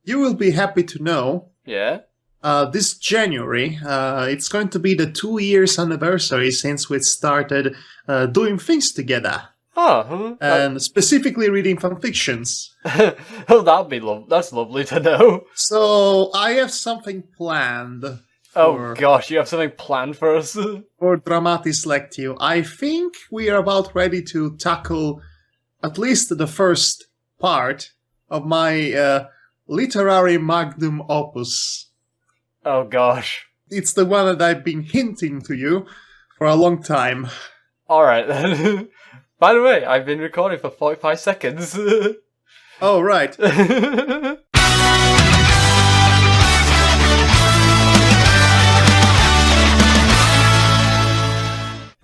you will be happy to know Yeah? this January, it's going to be the 2 years anniversary since we started doing things together. Oh, And specifically reading fan fictions. oh, that's lovely to know. So I have something planned. Oh gosh, you have something planned for us? For Dramatis Lectio. I think we are about ready to tackle at least the first part of my literary magnum opus. Oh gosh. It's the one that I've been hinting to you for a long time. Alright then. By the way, I've been recording for 45 seconds. Oh, right.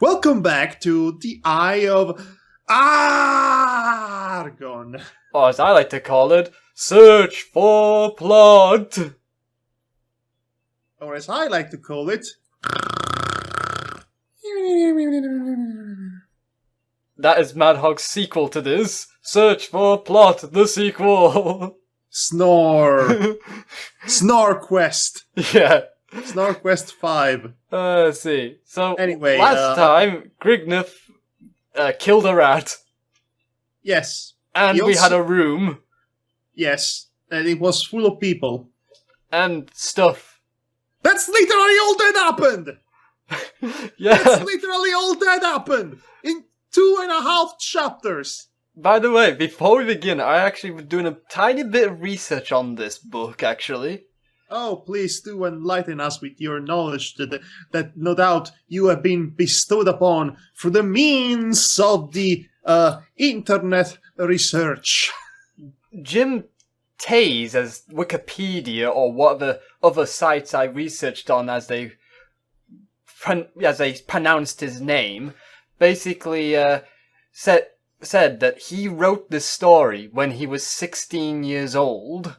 Welcome back to the Eye of Argon. Or as I like to call it, Search for Plot. Or as I like to call it... That is Madhog's sequel to this. Search for Plot, the sequel. Snore. Snore Quest. Yeah. Snore Quest 5. Let's see. So, anyway, last time, Grigneth killed a rat. Yes. And we had a room. Yes. And it was full of people. And stuff. That's literally all that happened! Yeah. That's literally all that happened! In 2.5 chapters! By the way, before we begin, I actually was doing a tiny bit of research on this book, actually. Oh, please do enlighten us with your knowledge that no doubt you have been bestowed upon through the means of the internet research. Jim Tays, as Wikipedia or whatever other sites I researched on as they pronounced his name, basically said that he wrote this story when he was 16 years old.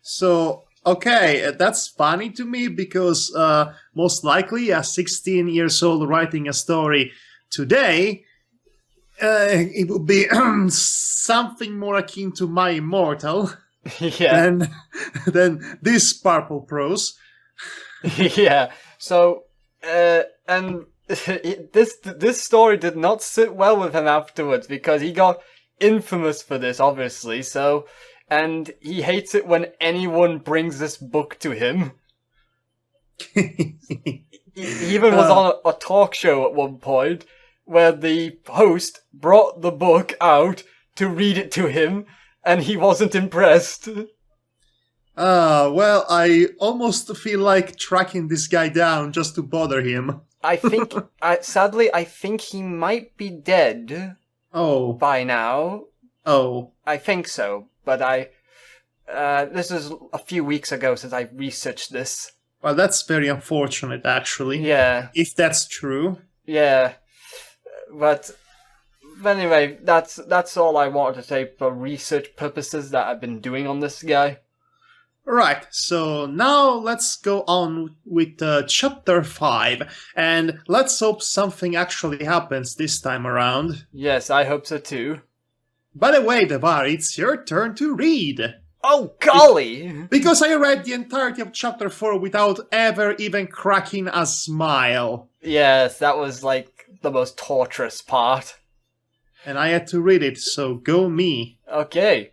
So, okay, that's funny to me because most likely a 16 years old writing a story today, it would be something more akin to My Immortal than this purple prose. Yeah, so, and this story did not sit well with him afterwards because he got infamous for this, obviously, so... And he hates it when anyone brings this book to him. He even was on a talk show at one point where the host brought the book out to read it to him, and he wasn't impressed. Well, I almost feel like tracking this guy down just to bother him. I think, sadly, I think he might be dead. Oh. By now. Oh. I think so. But this is a few weeks ago since I researched this. Well, that's very unfortunate, actually. Yeah. If that's true. Yeah. But anyway, that's all I wanted to say for research purposes that I've been doing on this guy. Right, so now let's go on with chapter 5, and let's hope something actually happens this time around. Yes, I hope so too. By the way, Devar, it's your turn to read. Oh, golly! Because I read the entirety of chapter 4 without ever even cracking a smile. Yes, that was like the most torturous part. And I had to read it, so go me. Okay.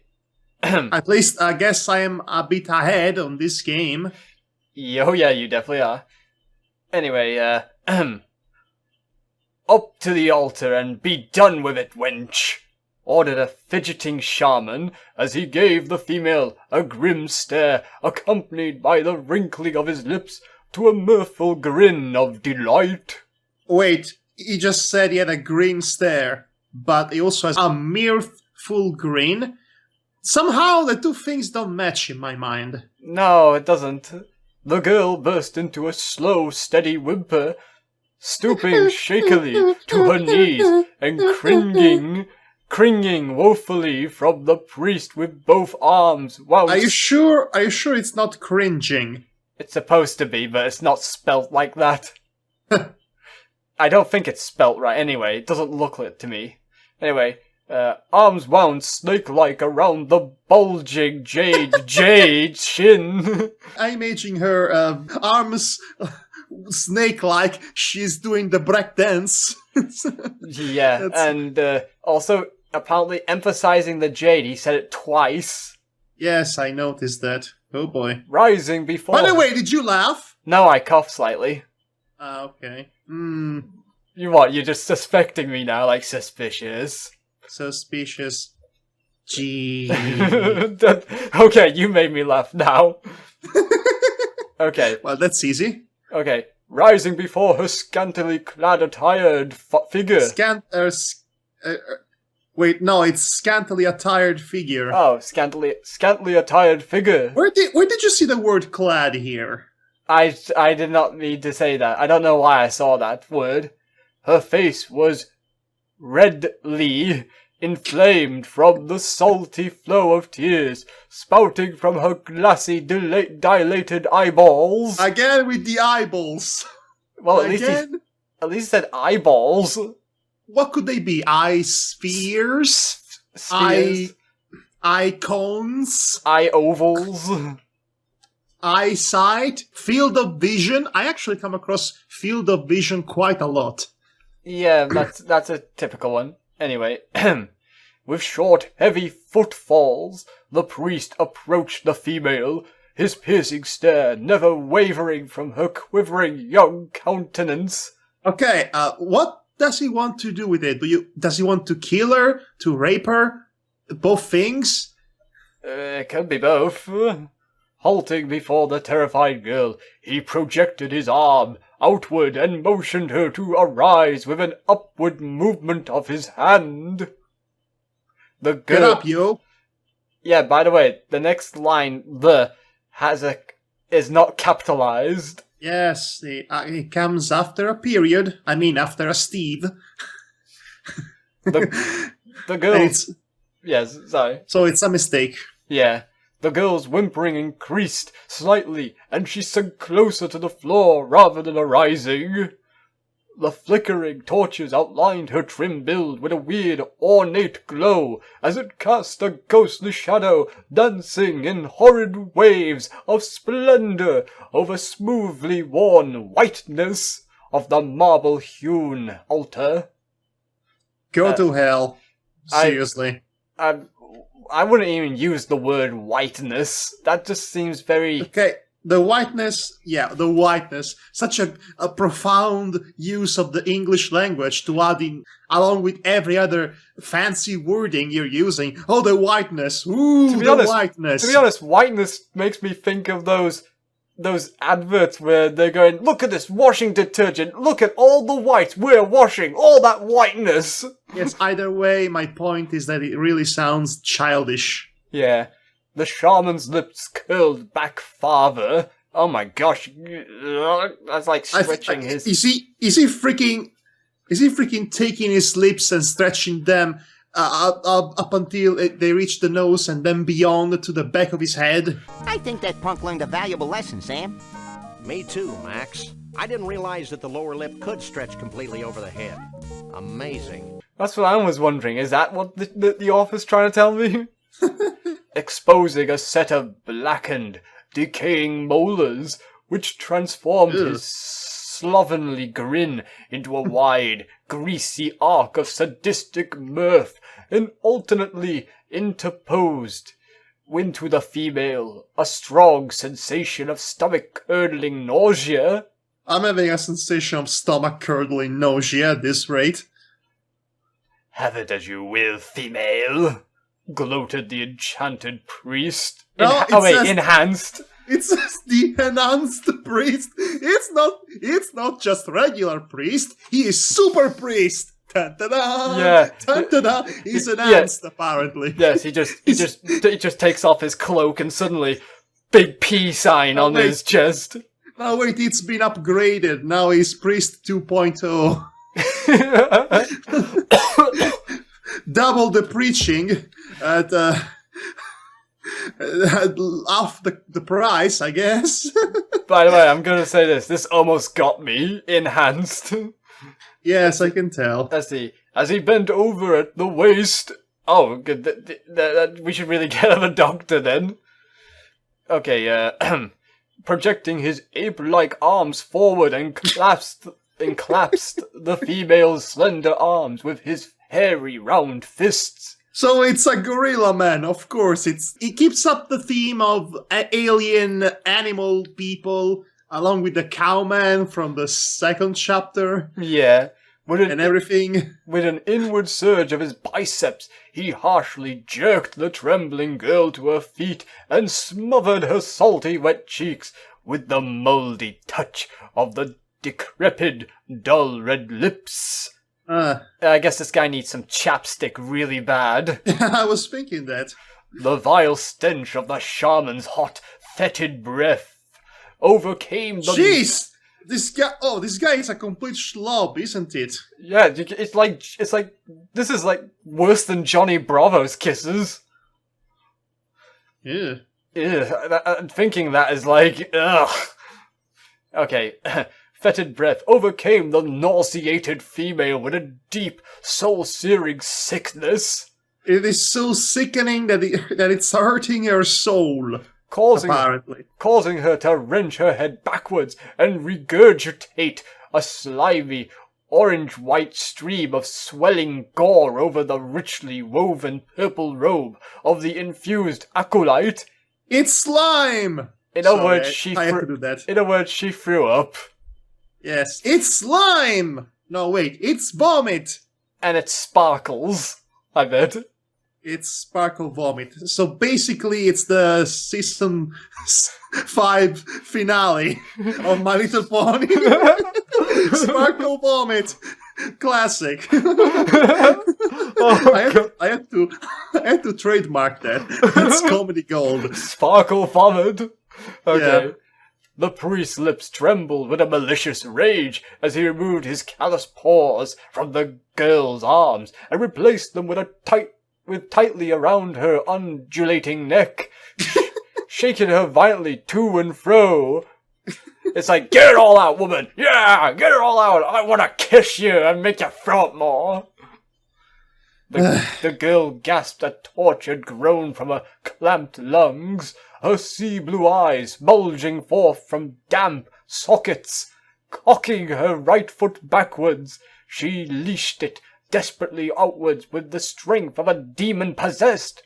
At least I guess I am a bit ahead on this game. Oh yeah, you definitely are. Anyway, up to the altar and be done with it, wench! Ordered a fidgeting shaman as he gave the female a grim stare accompanied by the wrinkling of his lips to a mirthful grin of delight. Wait, he just said he had a grin stare, but he also has a mirthful grin? Somehow the two things don't match in my mind. No, it doesn't. The girl burst into a slow, steady whimper, stooping shakily to her knees and cringing woefully from the priest with both arms, whilst... Are you sure it's not cringing? It's supposed to be, but it's not spelt like that. I don't think it's spelt right anyway, it doesn't look like it to me. Anyway, Arms wound snake-like around the bulging jade shin. I'm imagining her arms snake-like. She's doing the break dance. Yeah, and also apparently emphasizing the jade. He said it twice. Yes, I noticed that. Oh boy. Rising before... By the way, did you laugh? No, I coughed slightly. Okay. You what, you're just suspecting me now, like suspicious? Suspicious. Gee. Okay, you made me laugh now. Okay. Well, that's easy. Okay. Rising before her scantily clad attired figure. Wait, no, it's scantily attired figure. Oh, scantily attired figure. Where did you see the word clad here? I did not mean to say that. I don't know why I saw that word. Her face was redly inflamed from the salty flow of tears spouting from her glassy, dilated eyeballs. Again with the eyeballs. Well, at least said eyeballs. What could they be? Eye spheres? Spheres. Eye cones? Eye ovals. Eyesight? Field of vision? I actually come across field of vision quite a lot. Yeah, that's a typical one. Anyway, with short, heavy footfalls, the priest approached the female, his piercing stare never wavering from her quivering young countenance. Okay, what does he want to do with it? Does he want to kill her? To rape her? Both things? It could be both. Halting before the terrified girl, he projected his arm outward and motioned her to arise with an upward movement of his hand. The girl... Get up, you! Yeah, by the way, the next line, is not capitalized. Yes, it comes after a period. I mean, after a Steve. The girl... Yes, sorry. So it's a mistake. Yeah. The girl's whimpering increased slightly, and she sunk closer to the floor rather than arising. The flickering torches outlined her trim build with a weird, ornate glow, as it cast a ghostly shadow, dancing in horrid waves of splendor over smoothly worn whiteness of the marble-hewn altar. Go to hell. Seriously. I wouldn't even use the word whiteness. That just seems very... Okay, the whiteness. Such a profound use of the English language to add in, along with every other fancy wording you're using. Oh, the whiteness. Ooh, whiteness. To be honest, whiteness makes me think of those adverts where they're going, look at this washing detergent, look at all the whites we're washing, all that whiteness. Yes, either way, my point is that it really sounds childish. Yeah. The shaman's lips curled back farther. Oh my gosh. That's like stretching his... Is he freaking taking his lips and stretching them up until they reach the nose and then beyond to the back of his head? I think that punk learned a valuable lesson, Sam. Me too, Max. I didn't realize that the lower lip could stretch completely over the head. Amazing. That's what I was wondering. Is that what the author's trying to tell me? Exposing a set of blackened, decaying molars, which transformed his slovenly grin into a wide, greasy arc of sadistic mirth, and alternately interposed into the female a strong sensation of stomach-curdling nausea. I'm having a sensation of stomach-curdling nausea at this rate. Have it as you will, female, gloated the enchanted priest. Enhanced. It says the enhanced priest. It's not just regular priest. He is super priest. Ta-da-da! Yeah. Ta-da-da! He's enhanced, apparently. Yes, he just takes off his cloak and suddenly big P sign on his chest. No, wait, it's been upgraded. Now he's priest 2.0. Double the preaching at half the price, I guess. By the way, I'm gonna say this almost got me enhanced. Yes, I can tell. As he bent over at the waist. Oh, good. We should really get him a doctor then. Okay, projecting his ape-like arms forward and clasped the female's slender arms with his hairy round fists. So it's a gorilla man, of course. It keeps up the theme of alien animal people, along with the cowman from the second chapter. Yeah. And everything. With an inward surge of his biceps, he harshly jerked the trembling girl to her feet and smothered her salty wet cheeks with the mouldy touch of the decrepit, dull red lips. I guess this guy needs some chapstick really bad. I was thinking that. The vile stench of the shaman's hot, fetid breath overcame the... Jeez! This guy is a complete slob, isn't it? Yeah, it's like, this is like worse than Johnny Bravo's kisses. Yeah. Thinking that is like, ugh. Okay. Fetid breath overcame the nauseated female with a deep, soul-searing sickness. It is so sickening that it's hurting her soul, causing her to wrench her head backwards and regurgitate a slimy, orange-white stream of swelling gore over the richly woven purple robe of the infused acolyte. It's slime! In other words, she threw up. Yes, it's slime! No, wait, it's vomit! And it sparkles, I bet. It's sparkle vomit. So basically, it's the season 5 finale of My Little Pony. Sparkle vomit. Classic. I had to trademark that. It's comedy gold. Sparkle vomit. Okay. Yeah. The priest's lips trembled with a malicious rage as he removed his callous paws from the girl's arms and replaced them with tightly around her undulating neck, shaking her violently to and fro. It's like, get it all out, woman! Yeah, get it all out! I want to kiss you and make you throw up more! The girl gasped a tortured groan from her clamped lungs, her sea-blue eyes bulging forth from damp sockets. Cocking her right foot backwards, she leashed it desperately outwards with the strength of a demon possessed,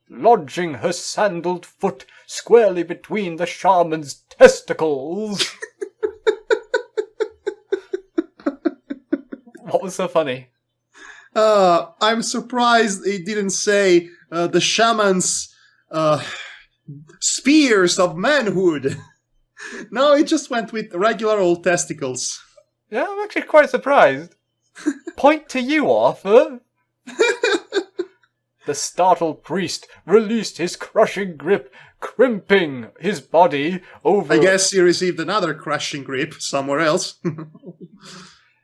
lodging her sandaled foot squarely between the shaman's testicles. What was so funny? I'm surprised it didn't say the shaman's spears of manhood. No, it just went with regular old testicles. Yeah, I'm actually quite surprised. Point to you, Arthur. The startled priest released his crushing grip, crimping his body over... I guess he received another crushing grip somewhere else.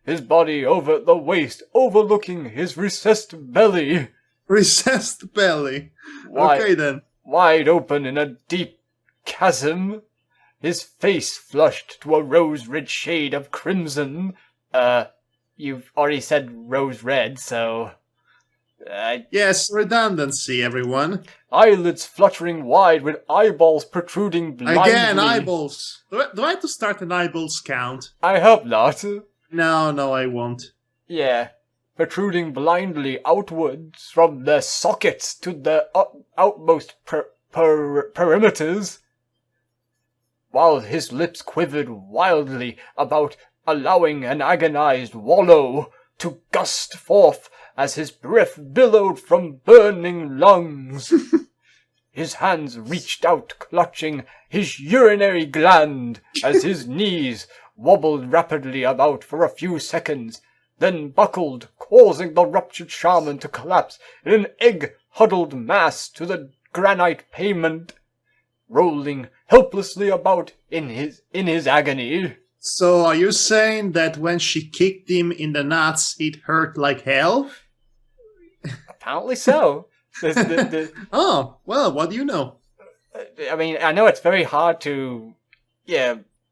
His body over the waist, overlooking his recessed belly. Recessed belly. Okay, then. Wide open in a deep chasm. His face flushed to a rose-red shade of crimson. You've already said rose-red, so... Yes, redundancy, everyone. Eyelids fluttering wide with eyeballs protruding blindly. Again, eyeballs. Do I have to start an eyeballs count? I hope not. No, I won't. Yeah. Protruding blindly outwards from their sockets to their outmost perimeters, while his lips quivered wildly about, allowing an agonized wallow to gust forth as his breath billowed from burning lungs. His hands reached out, clutching his urinary gland as his knees wobbled rapidly about for a few seconds, then buckled, causing the ruptured shaman to collapse in an egg-huddled mass to the granite pavement, rolling helplessly about in his agony. So are you saying that when she kicked him in the nuts, it hurt like hell? Apparently so. Oh, well, what do you know? I mean, I know it's very hard to,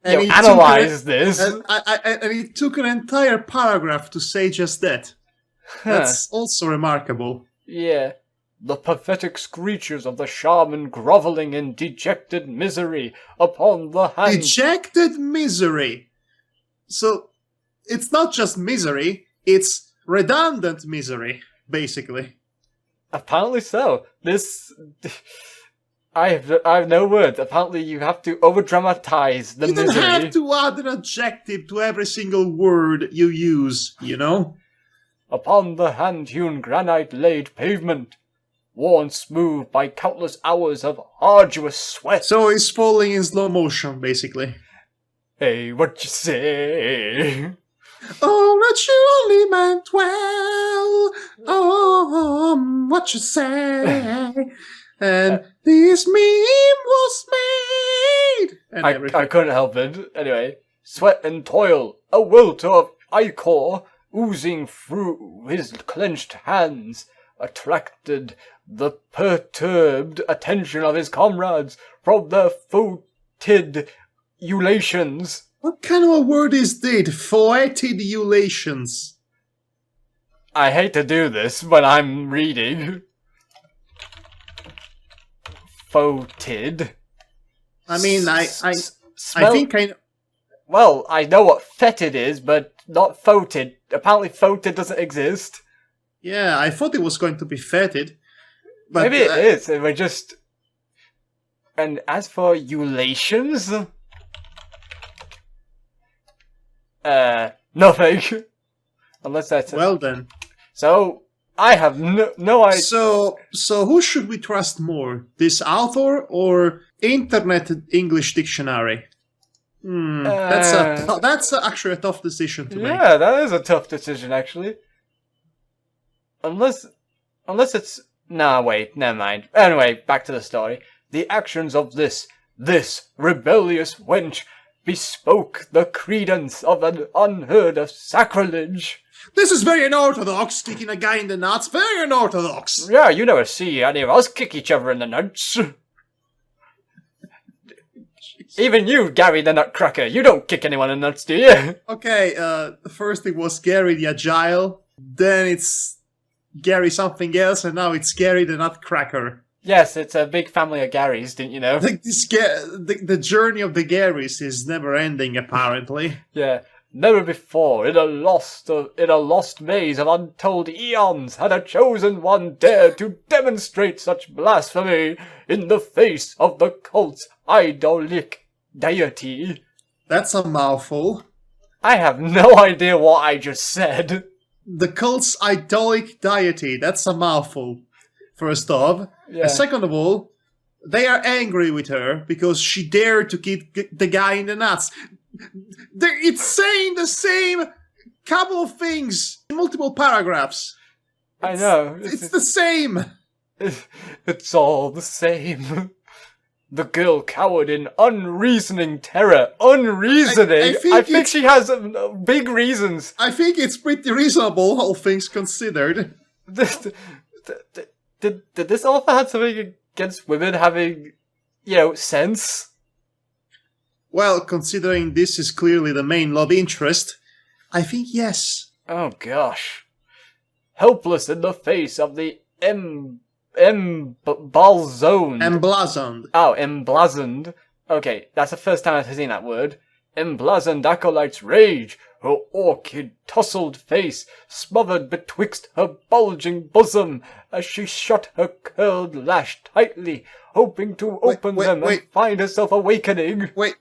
And analyze this. And he took an entire paragraph to say just that. That's also remarkable. Yeah. The pathetic screeches of the shaman groveling in dejected misery upon the hand. Dejected misery. So, it's not just misery, it's redundant misery, basically. Apparently so. This... I have no words. Apparently you have to over-dramatize the misery. You don't have to add an adjective to every single word you use, you know? Upon the hand-hewn granite laid pavement, worn smooth by countless hours of arduous sweat. So he's falling in slow motion, basically. Hey, what you say? Oh, that you only meant well. Oh, what you say? And this meme was made. And I couldn't help it. Anyway, sweat and toil, a welter of ichor oozing through his clenched hands, attracted the perturbed attention of his comrades from their foetid ulations. What kind of a word is this? Foetid ulations. I hate to do this when I'm reading. Foetid. I mean, I think I... Well, I know what fetid is, but not foetid. Apparently foetid doesn't exist. Yeah, I thought it was going to be fetid. But, maybe it is, and we're just... And as for ulations... nothing. Unless that's... Well then. So, I have no idea. So who should we trust more? This author or Internet English Dictionary? That's actually a tough decision to make. Yeah, that is a tough decision, actually. Unless it's... Nah, wait, never mind. Anyway, back to the story. The actions of this rebellious wench bespoke the credence of an unheard of sacrilege. This is very unorthodox, kicking a guy in the nuts. Very unorthodox. Yeah, you never see any of us kick each other in the nuts. Even you, Gary the Nutcracker, you don't kick anyone in the nuts, do you? Okay, first it was Gary the Agile, then it's Gary something else, and now it's Gary the Nutcracker. Yes, it's a big family of Garys, didn't you know? The journey of the Garys is never ending, apparently. Yeah. Never before, in a lost maze of untold eons, had a chosen one dared to demonstrate such blasphemy in the face of the cult's idolic deity. That's a mouthful. I have no idea what I just said. The cult's idolic deity, that's a mouthful. First off. Yeah. And second of all, they are angry with her because she dared to kick the guy in the nuts. It's saying the same couple of things in multiple paragraphs. I know. It's the same. It's all the same. The girl cowered in unreasoning terror. Unreasoning? I think she has big reasons. I think it's pretty reasonable, all things considered. Did this author have something against women having, sense? Well, considering this is clearly the main love interest, I think yes. Oh gosh. Helpless in the face of the Emblazoned. Oh, emblazoned. Okay, that's the first time I've seen that word. Emblazoned acolyte's rage, her orchid tousled face smothered betwixt her bulging bosom as she shut her curled lash tightly, hoping to open them and find herself awakening. Wait,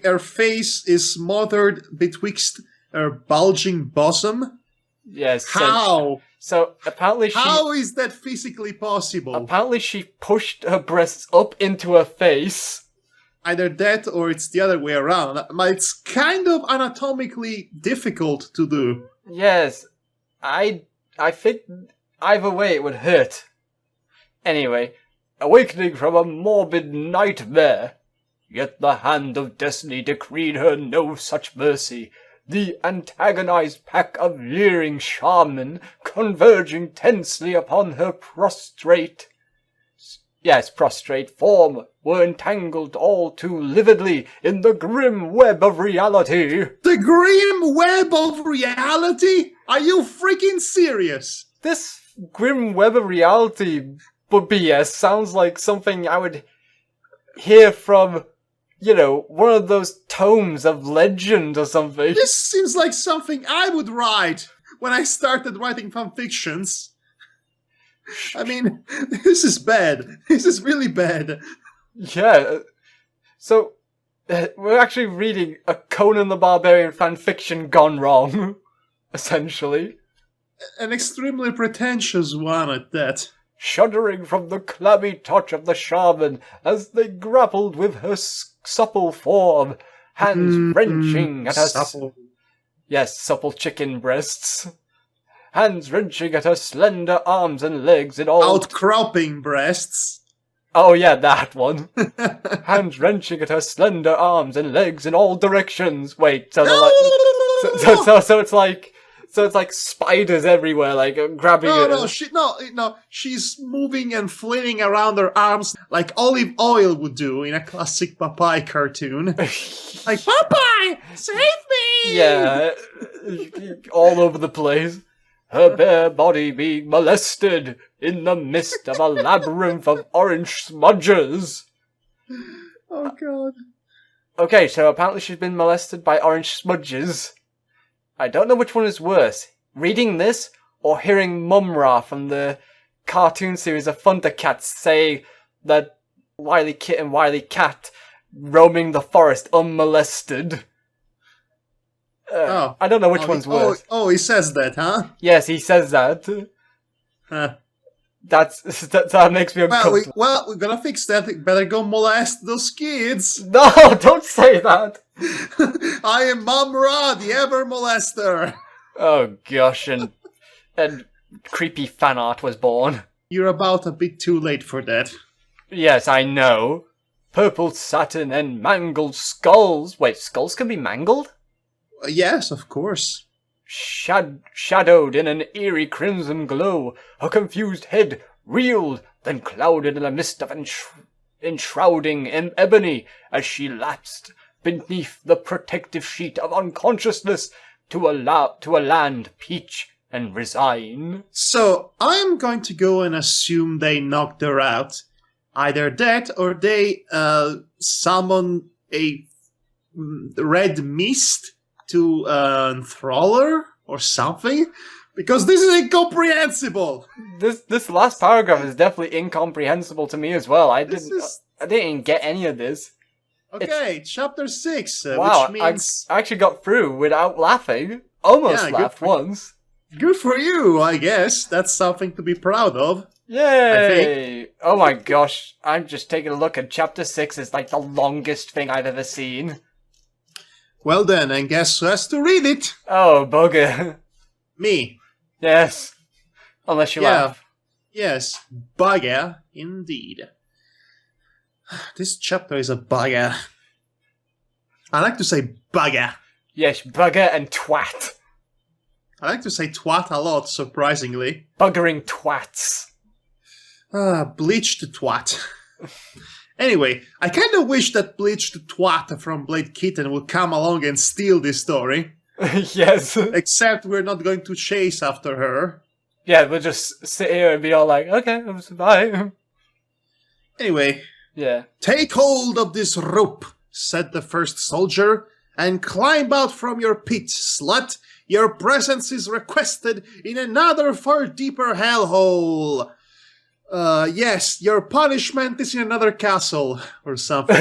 her face is smothered betwixt her bulging bosom? Yes. How? So apparently How is that physically possible? Apparently she pushed her breasts up into her face. Either that or it's the other way around. It's kind of anatomically difficult to do. Yes. I think either way it would hurt. Anyway, awakening from a morbid nightmare. Yet the hand of destiny decreed her no such mercy. The antagonized pack of leering shaman converging tensely upon her prostrate form were entangled all too lividly in the grim web of reality. The grim web of reality? Are you freaking serious? This grim web of reality, but BS, sounds like something I would hear from, you know, one of those tomes of legend or something. This seems like something I would write when I started writing fanfictions. I mean, this is bad. This is really bad. Yeah. So, we're actually reading a Conan the Barbarian fanfiction gone wrong, essentially. An extremely pretentious one at that. Shuddering from the clammy touch of the shaman as they grappled with her supple form, hands wrenching at her... Supple. Yes, supple chicken breasts. Hands wrenching at her slender arms and legs in all... Outcropping breasts. Oh yeah, that one. Hands wrenching at her slender arms and legs in all directions. Wait, so they're like... So it's like spiders everywhere, like grabbing it. No, she's moving and flailing around her arms like Olive Oil would do in a classic Popeye cartoon. Like, Popeye, save me! Yeah, all over the place. Her bare body being molested in the midst of a labyrinth of orange smudges. Oh, God. Okay, so apparently she's been molested by orange smudges. I don't know which one is worse, reading this or hearing Mumra from the cartoon series of Thundercats say that Wily Kit and Wily Cat roaming the forest unmolested. I don't know which one's worse. Oh, he says that, huh? Yes, he says that. Huh. That makes me uncomfortable. We're gonna fix that. Better go molest those kids. No, don't say that. I am Mumra, the ever molester. Oh gosh, and creepy fan art was born. You're about a bit too late for that. Yes, I know. Purple satin and mangled skulls. Wait, skulls can be mangled? Yes, of course. Shadowed in an eerie crimson glow, her confused head reeled, then clouded in a mist of enshrouding ebony as she lapsed beneath the protective sheet of unconsciousness to a land peach and resign. So, I'm going to go and assume they knocked her out. Either that, or they summon a red mist to enthrall her, or something? Because this is incomprehensible! This last paragraph is definitely incomprehensible to me as well. I didn't get any of this. Okay, chapter 6, wow, which means... I actually got through without laughing. Almost laughed once. Good for you, I guess. That's something to be proud of. Yay! Oh my gosh, I'm just taking a look at chapter 6. It's like the longest thing I've ever seen. Well then, and guess who has to read it? Oh, bugger. Me. Yes. Unless you laugh. Yes, bugger, indeed. This chapter is a bugger. I like to say bugger. Yes, bugger and twat. I like to say twat a lot, surprisingly. Buggering twats. Bleached twat. Anyway, I kind of wish that Bleached twat from Blade Kitten would come along and steal this story. Yes. Except we're not going to chase after her. Yeah, we'll just sit here and be all like, okay, bye. Anyway. Yeah. Take hold of this rope, said the first soldier, and climb out from your pit, slut. Your presence is requested in another far deeper hellhole. Yes, your punishment is in another castle, or something.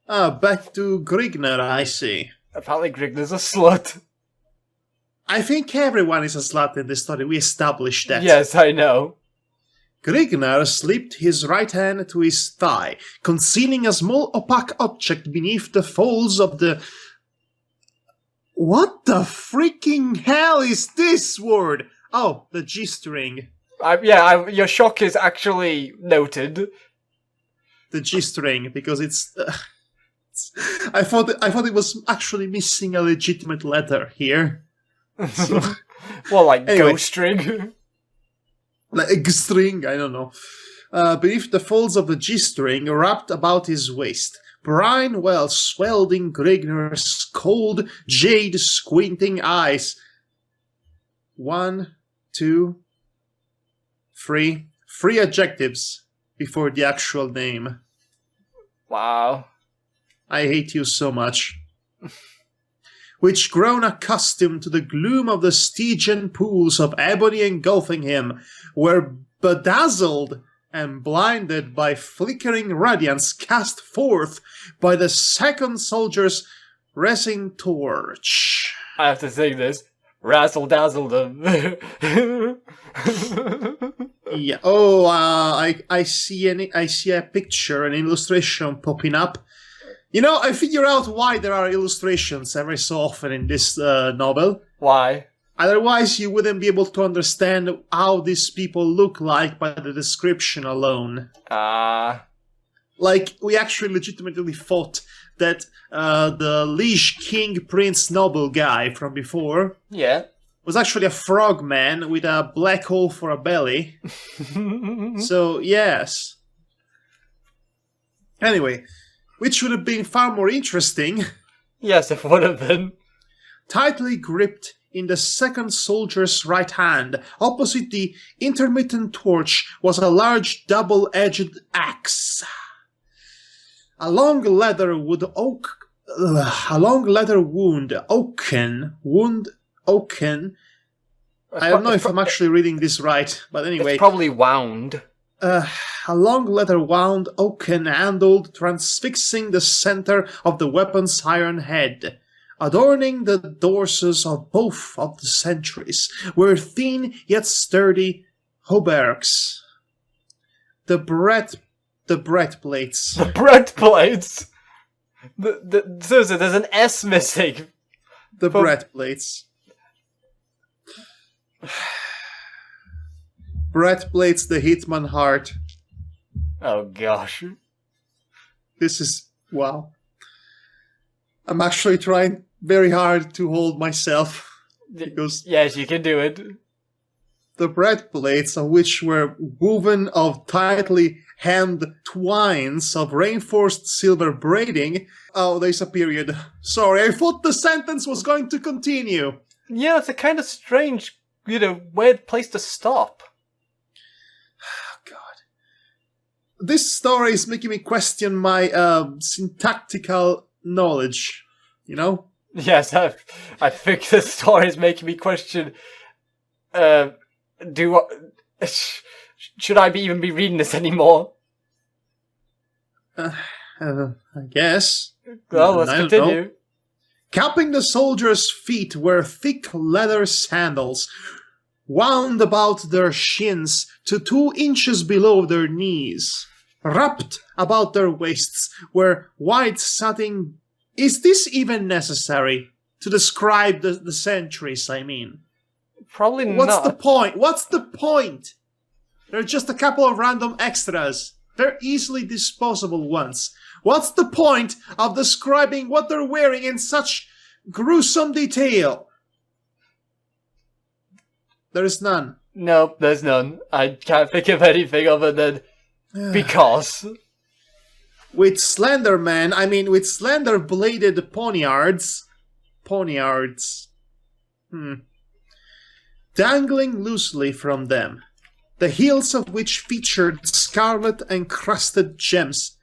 Back to Grigner, I see. Apparently Grigner's a slut. I think everyone is a slut in this story, we established that. Yes, I know. Grigner slipped his right hand to his thigh, concealing a small opaque object beneath the folds of the... What the freaking hell is this word? Oh, the G-string. Your shock is actually noted. The G-string, because it's... I thought it was actually missing a legitimate letter here. So, well, like anyway. ghost string. like a string, I don't know, beneath the folds of the G-string wrapped about his waist. Brian Wells swelled in Grigner's cold, jade squinting eyes. 1, 2, 3. 3 adjectives before the actual name. Wow. I hate you so much. Which, grown accustomed to the gloom of the Stygian pools of ebony engulfing him, were bedazzled and blinded by flickering radiance cast forth by the second soldier's resin torch. I have to sing this. Razzle dazzle them. Yeah. Oh, I see a picture, an illustration popping up. You know, I figure out why there are illustrations every so often in this novel. Why? Otherwise, you wouldn't be able to understand how these people look like by the description alone. Like, we actually legitimately thought that the Liege King Prince Noble guy from before was actually a frog man with a black hole for a belly. So, yes. Anyway, which would have been far more interesting. Yes, it would have been. Tightly gripped in the second soldier's right hand, opposite the intermittent torch, was a large double-edged axe. A long leather wound oaken. I don't know if I'm actually reading this right, but anyway. It's probably wound. A long leather wound oaken handled transfixing the center of the weapon's iron head. Adorning the dorsos of both of the sentries were thin yet sturdy hauberks. The breastplates. The breastplates? Seriously, there's an S missing. The breastplates. Breastplates the Hitman heart. Oh gosh. This is... wow. I'm actually trying very hard to hold myself. Because yes, you can do it. the breastplates, of which were woven of tightly hemmed twines of reinforced silver braiding... Oh, there's a period. Sorry, I thought the sentence was going to continue. Yeah, it's a kind of strange, weird place to stop. God. This story is making me question my syntactical knowledge, you know? Yes, I think this story is making me question, should I even be reading this anymore? I guess. Well, let's continue. Know. Capping the soldier's feet were thick leather sandals, wound about their shins to 2 inches below their knees. Wrapped about their waists were white satin... Is this even necessary to describe the sentries, I mean? Probably not. What's the point? What's the point? They're just a couple of random extras. They're easily disposable ones. What's the point of describing what they're wearing in such gruesome detail? There is none. Nope, there's none. I can't think of anything other than because. With slender bladed poniards. Dangling loosely from them, the heels of which featured scarlet encrusted gems.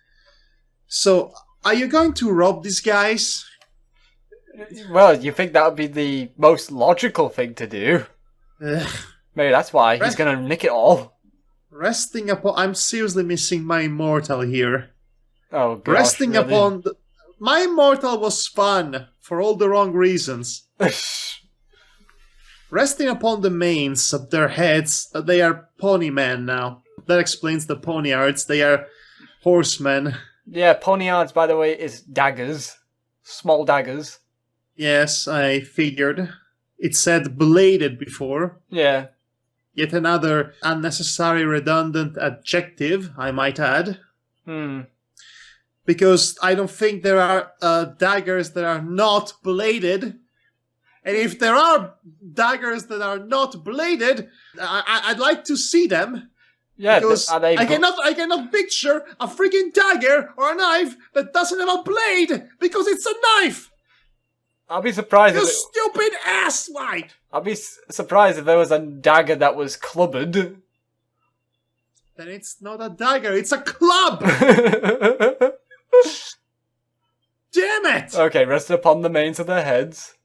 So, are you going to rob these guys? Well, you think that would be the most logical thing to do? Maybe that's why he's gonna nick it all. Resting upon... I'm seriously missing my immortal here. Oh, gosh, really? My immortal was fun, for all the wrong reasons. Resting upon the manes of their heads, they are ponymen now. That explains the poniards. They are horsemen. Yeah, poniards, by the way, is daggers. Small daggers. Yes, I figured. It said bladed before. Yeah. Yet another unnecessary redundant adjective, I might add. Because I don't think there are daggers that are not bladed. And if there are daggers that are not bladed, I'd like to see them. Yeah, because are they I cannot picture a freaking dagger or a knife that doesn't have a blade because it's a knife. I'll be surprised. You stupid asswipe! I'll be surprised if there was a dagger that was clubbed. Then it's not a dagger, it's a club! Damn it! Okay, rest upon the manes of their heads.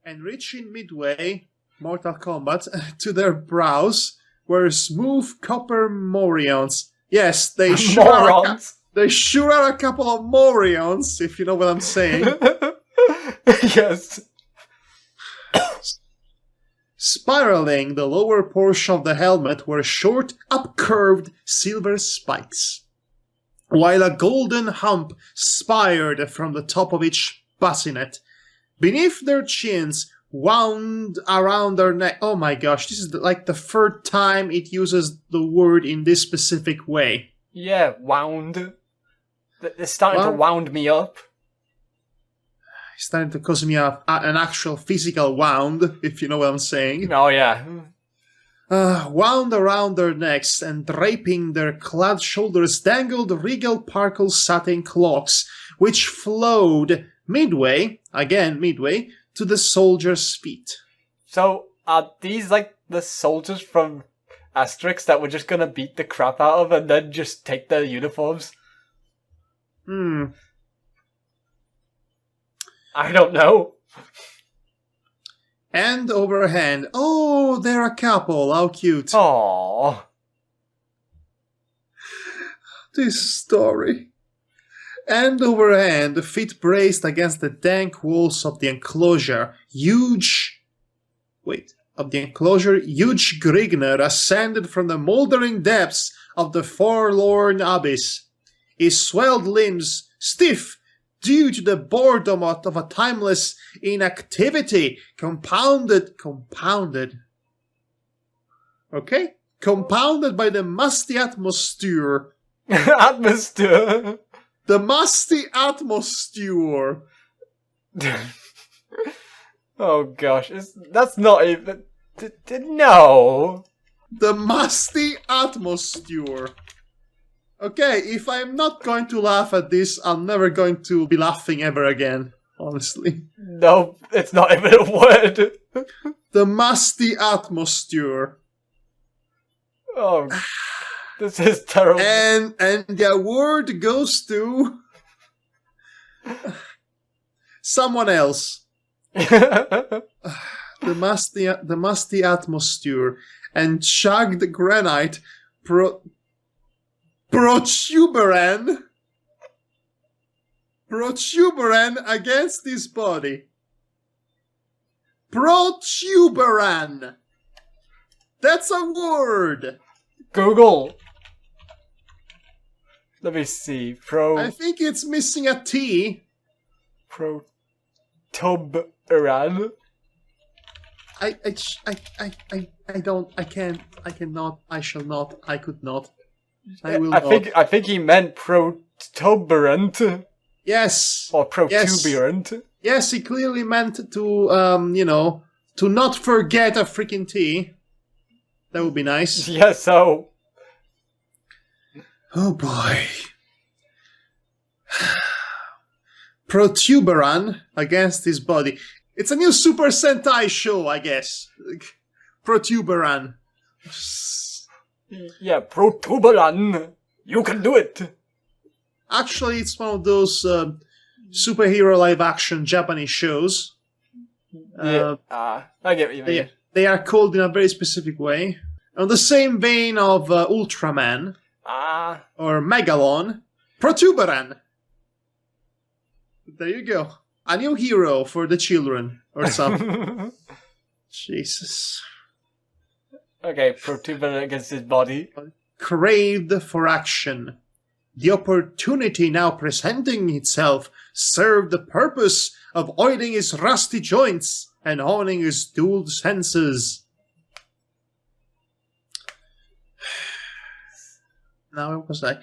And reaching midway, Mortal Kombat, to their brows were smooth copper morions. Yes, they sure are a couple of morions, if you know what I'm saying. Yes. Spiraling the lower portion of the helmet were short, upcurved silver spikes, while a golden hump spired from the top of each bassinet. Beneath their chins, wound around their neck. Oh my gosh, this is like the third time it uses the word in this specific way. Yeah, wound. They're starting to wound me up. It's starting to cause me an actual physical wound, if you know what I'm saying. Oh, yeah. Wound around their necks and draping their clad shoulders dangled regal parkle satin clocks, which flowed midway, to the soldiers' feet. So, are these like the soldiers from Asterix that we're just gonna beat the crap out of and then just take their uniforms? I don't know. And overhand. Oh, they're a couple. How cute. Aww. This story. And overhand, feet braced against the dank walls of the enclosure, huge Grigner ascended from the mouldering depths of the forlorn abyss, his swelled limbs stiff due to the boredom of a timeless inactivity, compounded by the musty atmosphere. Atmosphere. The musty atmosphere. Oh gosh, that's not even... No. The musty atmosphere. Okay, if I'm not going to laugh at this, I'm never going to be laughing ever again, honestly. No, it's not even a word. The musty atmosphere. Oh, this is terrible. And the award goes to someone else. The musty atmosphere and chugged granite protuberant against his body. Protuberant. That's a word. Google. Let me see. I think it's missing a T. Protuberant. I shall not, I could not. I will not. I think he meant protuberant. Yes. Or protuberant. Yes, he clearly meant to, to not forget a freaking T. That would be nice. Yeah, so. Oh boy. Protuberant against his body. It's a new Super Sentai show, I guess. Protuberant. Yeah, protuberant. You can do it. Actually, it's one of those superhero live-action Japanese shows. I get what you mean. They are called in a very specific way. On the same vein of Ultraman. Or Megalon. Protuberant. There you go. A new hero for the children. Or something. Jesus. Okay, protuberant against his body. Craved for action. The opportunity now presenting itself served the purpose of oiling his rusty joints and honing his dulled senses. Now where was I?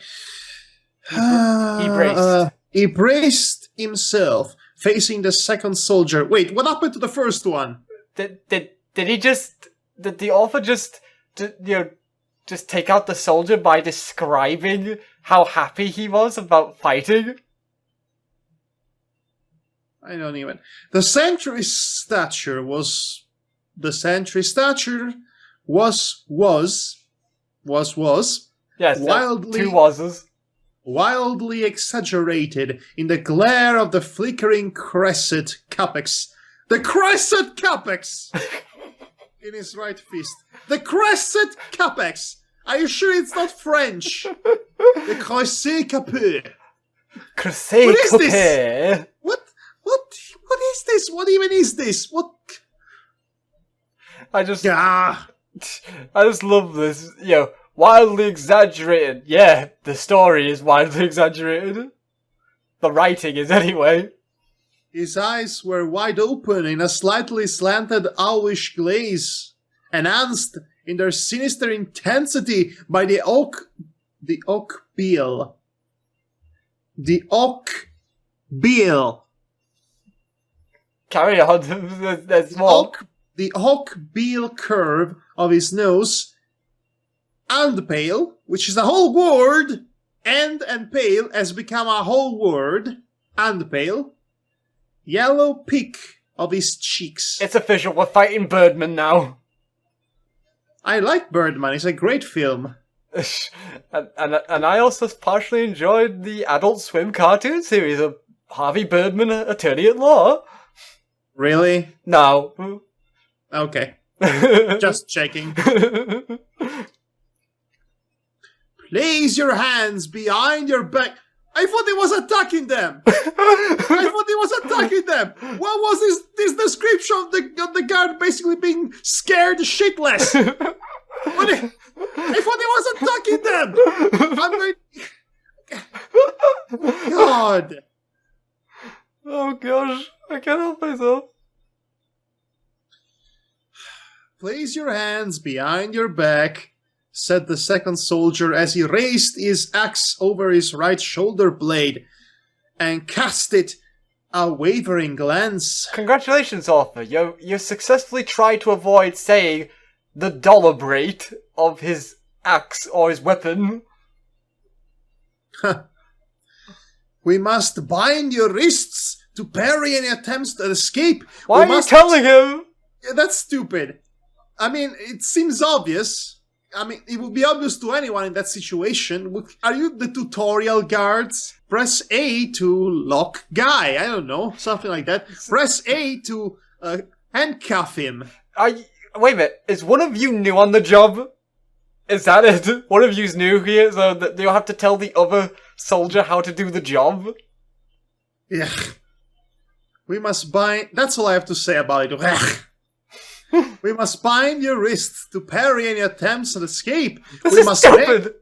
He braced. He braced himself facing the second soldier. Wait, what happened to the first one? Did the author just take out the soldier by describing how happy he was about fighting? I don't even. The sentry stature was Yes, wildly, 2 was's. wildly exaggerated in the glare of the flickering crescent capex. The crescent capex in his right fist. The crescent capex. Are you sure it's not French? The crescent capex. Crusade What is this? What is this? What even is this? What? I just Ah. love this. Wildly exaggerated. Yeah, the story is wildly exaggerated. The writing is anyway. His eyes were wide open in a slightly slanted owlish glaze, enhanced in their sinister intensity by the oak bill. The oak bill. Carry on. There's more. The oak bill curve of his nose, and pale, which is a whole word, and pale has become a whole word, and pale. Yellow peak of his cheeks. It's official. We're fighting Birdman now. I like Birdman. It's a great film. and I also partially enjoyed the Adult Swim cartoon series of Harvey Birdman, Attorney at Law. Really? No. Okay. Just checking. Place your hands behind your back. I thought he was attacking them. What was this description of the guard basically being scared shitless? I thought he was attacking them. I'm going. God. Oh gosh, I can't help myself. Place your hands behind your back, said the second soldier as he raised his axe over his right shoulder blade and cast it a wavering glance. Congratulations, author. You successfully tried to avoid saying the dollar rate of his axe or his weapon. We must bind your wrists to parry any attempts at escape. Why are you telling him? Yeah, that's stupid. I mean, it seems obvious. I mean, it would be obvious to anyone in that situation. Are you the tutorial guards? Press A to lock guy. I don't know. Something like that. Press A to handcuff him. Wait a minute. Is one of you new on the job? Is that it? One of you's new here, so that you'll have to tell the other soldier how to do the job? Yeah. We must bind... That's all I have to say about it. We must bind your wrists to parry any attempts at escape. This we is must stupid.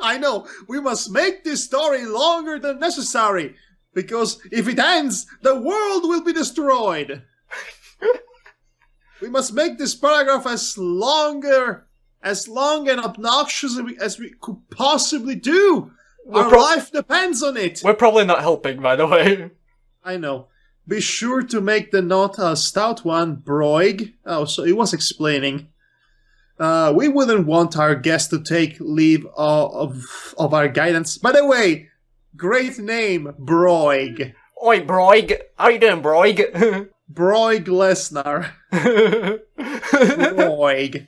I know. We must make this story longer than necessary, because if it ends, the world will be destroyed. We must make this paragraph as long and obnoxious as we could possibly do. Our life depends on it. We're probably not helping, by the way. I know. Be sure to make the knot a stout one, Broig. Oh, so he was explaining. We wouldn't want our guest to take leave of our guidance. By the way, great name, Broig. Oi, Broig. How you doing, Broig? Broig Lesnar. Broig.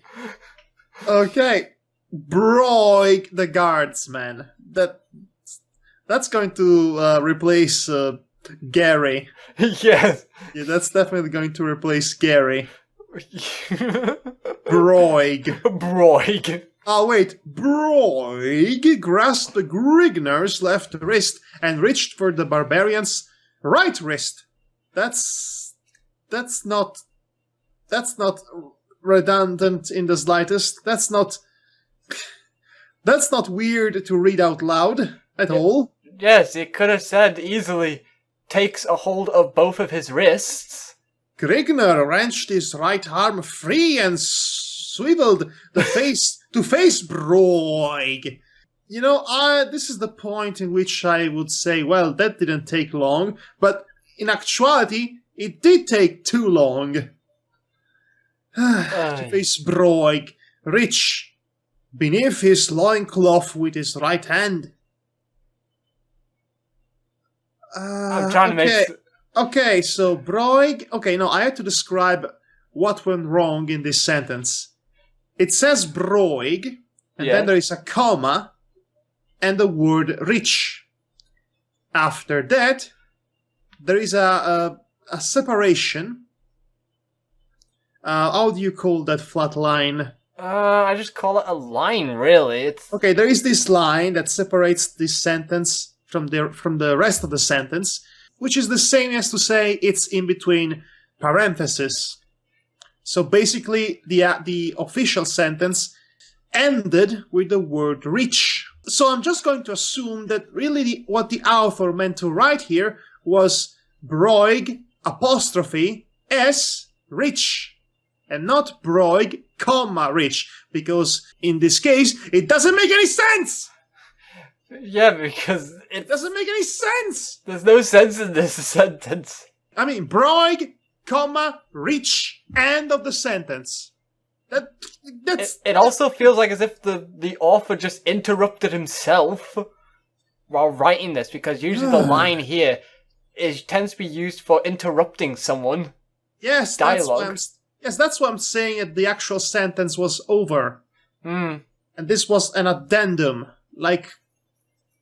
Okay. Broig the guardsman. That's going to replace Gary. Yes. Yeah, that's definitely going to replace Gary. Broig. Broig. Oh wait, Broig grasped the Grigner's left wrist and reached for the barbarian's right wrist. That's not redundant in the slightest. That's not weird to read out loud at all. Yes, it could have said easily, takes a hold of both of his wrists. Grigner wrenched his right arm free and swiveled the face to face Broig. This is the point in which I would say, well, that didn't take long, but in actuality, it did take too long. To face Broig, reach beneath his loincloth with his right hand. I'm trying to make... Okay, so Broig... Okay, no, I had to describe what went wrong in this sentence. It says Broig, and then there is a comma, and the word reach. After that, there is a separation. How do you call that flat line? I just call it a line, really. It's... Okay, there is this line that separates this sentence from the rest of the sentence, which is the same as to say it's in between parentheses. So basically, the official sentence ended with the word reach. So I'm just going to assume that really what the author meant to write here was Broig apostrophe S rich, and not Broig comma rich, because in this case it doesn't make any sense. Yeah, because it doesn't make any sense. There's no sense in this sentence. I mean, Broig comma rich, end of the sentence. It also feels like as if the author just interrupted himself while writing this, because usually the line here tends to be used for interrupting someone. Yes, dialogue. That's what I'm saying. That the actual sentence was over, and this was an addendum. Like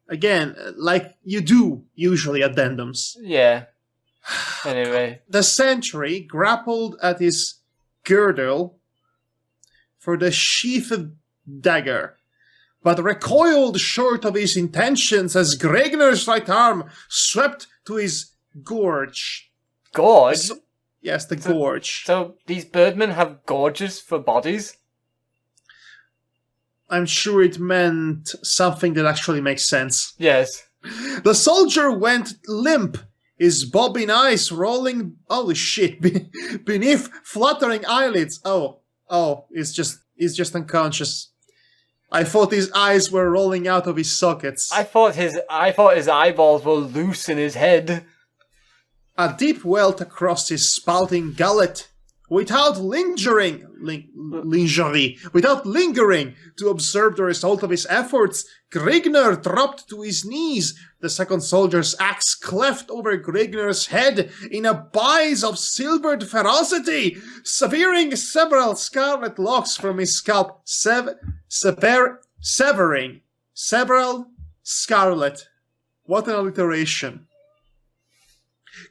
you do usually addendums. Yeah. Anyway, the sentry grappled at his girdle for the sheathed dagger, but recoiled short of his intentions as Gregner's right arm swept to his gorge. Gorge? Yes, the gorge. So these birdmen have gorges for bodies? I'm sure it meant something that actually makes sense. Yes. The soldier went limp, his bobbing eyes rolling... Holy shit, beneath fluttering eyelids. Oh, he's just unconscious. I thought his eyes were rolling out of his sockets. I thought his eyeballs were loose in his head. A deep welt across his spouting gullet. Without lingering to observe the result of his efforts, Grigner dropped to his knees. The second soldier's axe cleft over Grigner's head in a bise of silvered ferocity, severing several scarlet locks from his scalp, severing several scarlet. What an alliteration.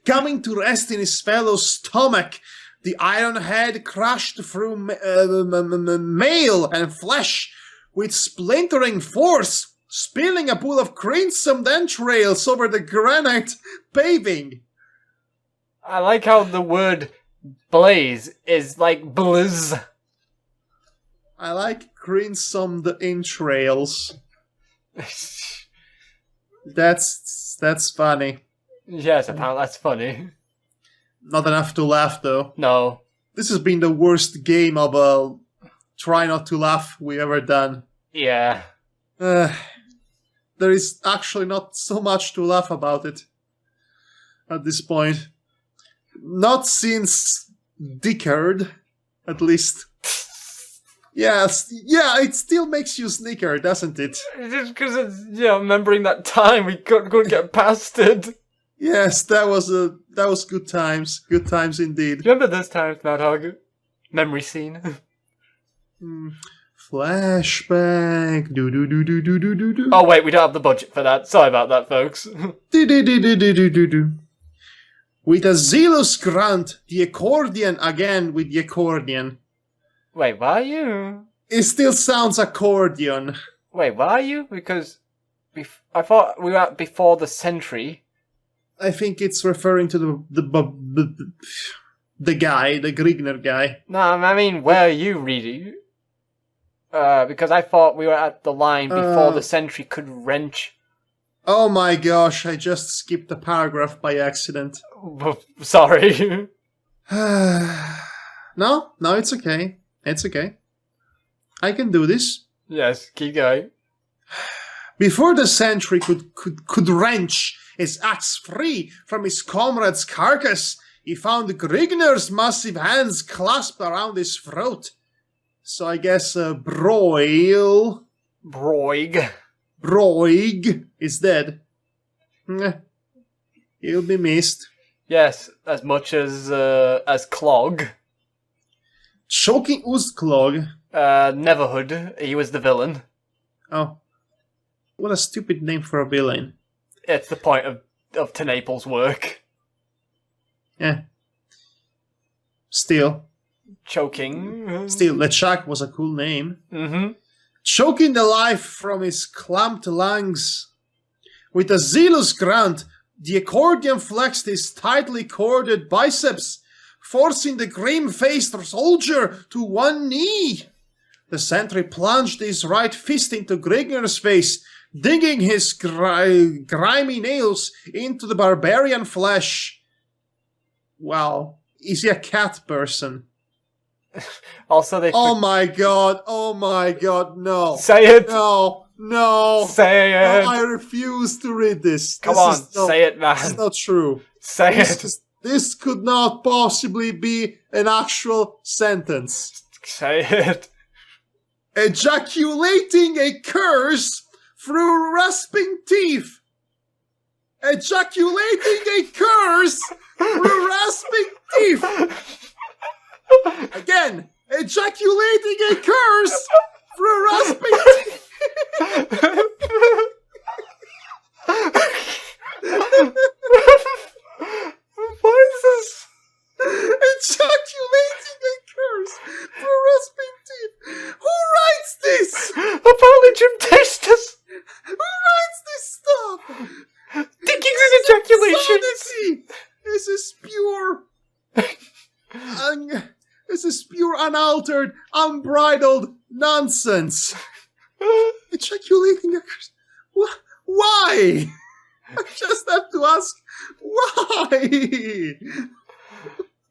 Coming to rest in his fellow's stomach, the iron head crashed through mail and flesh with splintering force, spilling a pool of crimson entrails over the granite paving. I like how the word blaze is like blizz. I like crimson entrails. That's funny. Yes, apparently that's funny. Not enough to laugh, though. No. This has been the worst game of try not to laugh we ever done. Yeah. There is actually not so much to laugh about it at this point. Not since Dickard, at least. Yes, yeah, it still makes you snicker, doesn't it? Just because it's, remembering that time we couldn't get past it. Yes, that was good times. Good times indeed. Do you remember those times, Madhog? Memory scene. Flashback. Do. Oh wait, we don't have the budget for that. Sorry about that, folks. Do. With a zealous grunt, the accordion again with the accordion. Wait, why are you? It still sounds accordion. Wait, why are you? Because I thought we were at before the century. I think it's referring to the guy, the Grigner guy. No, I mean, where are you reading? Because I thought we were at the line before the sentry could wrench. Oh my gosh, I just skipped a paragraph by accident. Sorry. No, it's okay. It's okay. I can do this. Yes, keep going. Before the sentry could wrench his axe free from his comrade's carcass, he found Grigner's massive hands clasped around his throat. So I guess Broig is dead. He'll be missed. Yes, as much as Clog. Choking Ustklog. Neverhood, he was the villain. Oh. What a stupid name for a villain. It's the point of Tenapel's work. Yeah. Still. Choking. Still, Lechak was a cool name. Mm-hmm. Choking the life from his clamped lungs. With a zealous grunt, the accordion flexed his tightly corded biceps, forcing the grim-faced soldier to one knee. The sentry plunged his right fist into Grigner's face, digging his grimy nails into the barbarian flesh. Wow, is he a cat person? Also, they... Oh my god, no. Say it! No. Say it! No, I refuse to read this. Come on, say it, man. This is not true. Say it. This could not possibly be an actual sentence. Say it. Ejaculating a curse through rasping teeth. Ejaculating a curse through rasping teeth. Again, ejaculating a curse through rasping teeth. What is this? Ejaculating a curse through rasping teeth. Who writes this? Apparently Jim Tastus. Who writes this stuff? Thinking his ejaculations. Insanity. This is pure, unaltered, unbridled nonsense. Ejaculating a curse. Why? I just have to ask, why?